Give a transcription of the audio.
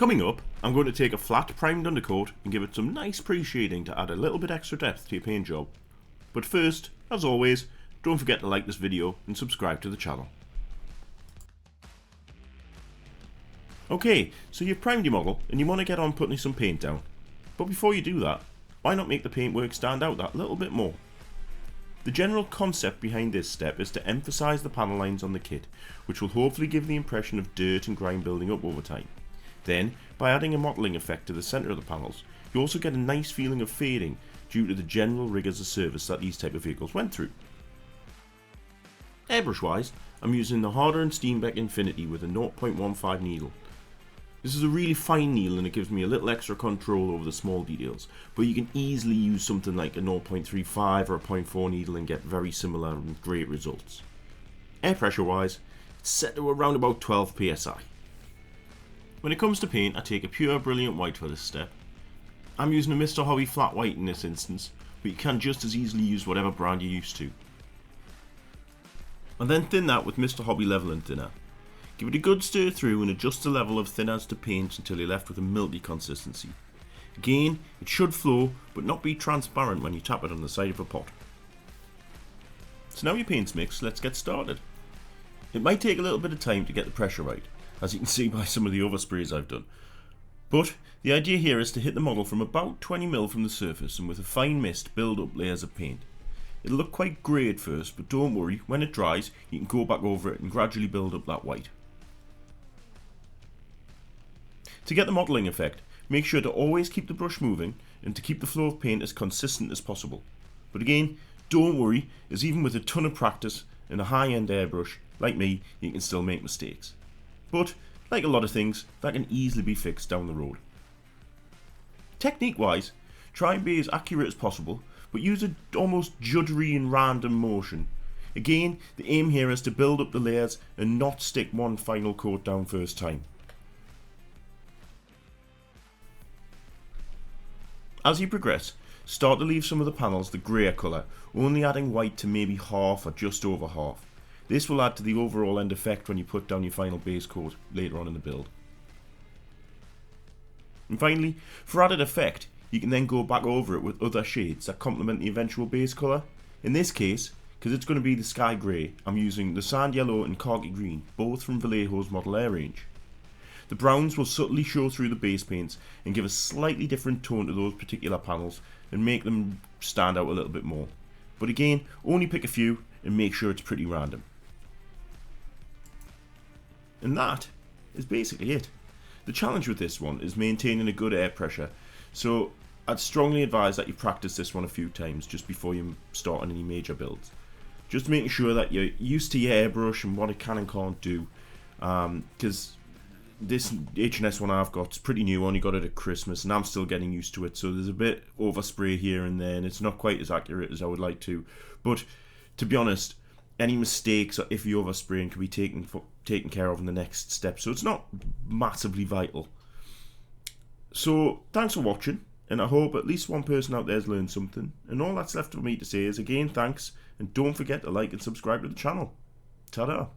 Coming up, I'm going to take a flat primed undercoat and give it some nice pre-shading to add a little bit extra depth to your paint job. But first, as always, don't forget to like this video and subscribe to the channel. Okay, so you've primed your model and you want to get on putting some paint down. But before you do that, why not make the paintwork stand out that little bit more? The general concept behind this step is to emphasise the panel lines on the kit, which will hopefully give the impression of dirt and grime building up over time. Then, by adding a modelling effect to the centre of the panels, you also get a nice feeling of fading due to the general rigours of service that these type of vehicles went through. Airbrush wise, I'm using the Harder and Steenbeck Infinity with a 0.15 needle. This is a really fine needle and it gives me a little extra control over the small details, but you can easily use something like a 0.35 or a 0.4 needle and get very similar and great results. Air pressure wise, it's set to around about 12 psi. When it comes to paint, I take a pure brilliant white for this step. I'm using a Mr. Hobby flat white in this instance, but you can just as easily use whatever brand you're used to. And then thin that with Mr. Hobby leveling thinner. Give it a good stir through and adjust the level of thinners to paint until you're left with a milky consistency. Again, it should flow, but not be transparent when you tap it on the side of a pot. So now your paint's mixed, let's get started. It might take a little bit of time to get the pressure right, as you can see by some of the oversprays I've done. But the idea here is to hit the model from about 20mm from the surface and with a fine mist build up layers of paint. It'll look quite grey at first, but don't worry, when it dries you can go back over it and gradually build up that white. To get the modelling effect, make sure to always keep the brush moving and to keep the flow of paint as consistent as possible. But again, don't worry, as even with a ton of practice and a high-end airbrush like me, you can still make mistakes. But, like a lot of things, that can easily be fixed down the road. Technique wise, try and be as accurate as possible, but use an almost juddery and random motion. Again, the aim here is to build up the layers and not stick one final coat down first time. As you progress, start to leave some of the panels the greyer colour, only adding white to maybe half or just over half. This will add to the overall end effect when you put down your final base coat later on in the build. And finally, for added effect, you can then go back over it with other shades that complement the eventual base colour. In this case, because it's going to be the sky grey, I'm using the sand yellow and khaki green, both from Vallejo's Model Air range. The browns will subtly show through the base paints and give a slightly different tone to those particular panels and make them stand out a little bit more. But again, only pick a few and make sure it's pretty random. And that is basically it. The challenge with this one is maintaining a good air pressure, so I'd strongly advise that you practice this one a few times just before you start on any major builds. Just making sure that you're used to your airbrush and what it can and can't do, because this H&S one I've got is pretty new, only got it at Christmas and I'm still getting used to it, so there's a bit overspray here and there and it's not quite as accurate as I would like to. But to be honest, any mistakes or if you overspraying can be taken care of in the next step, so it's not massively vital. So thanks for watching, and I hope at least one person out there has learned something, and all that's left for me to say is again thanks, and don't forget to like and subscribe to the channel. Ta-da!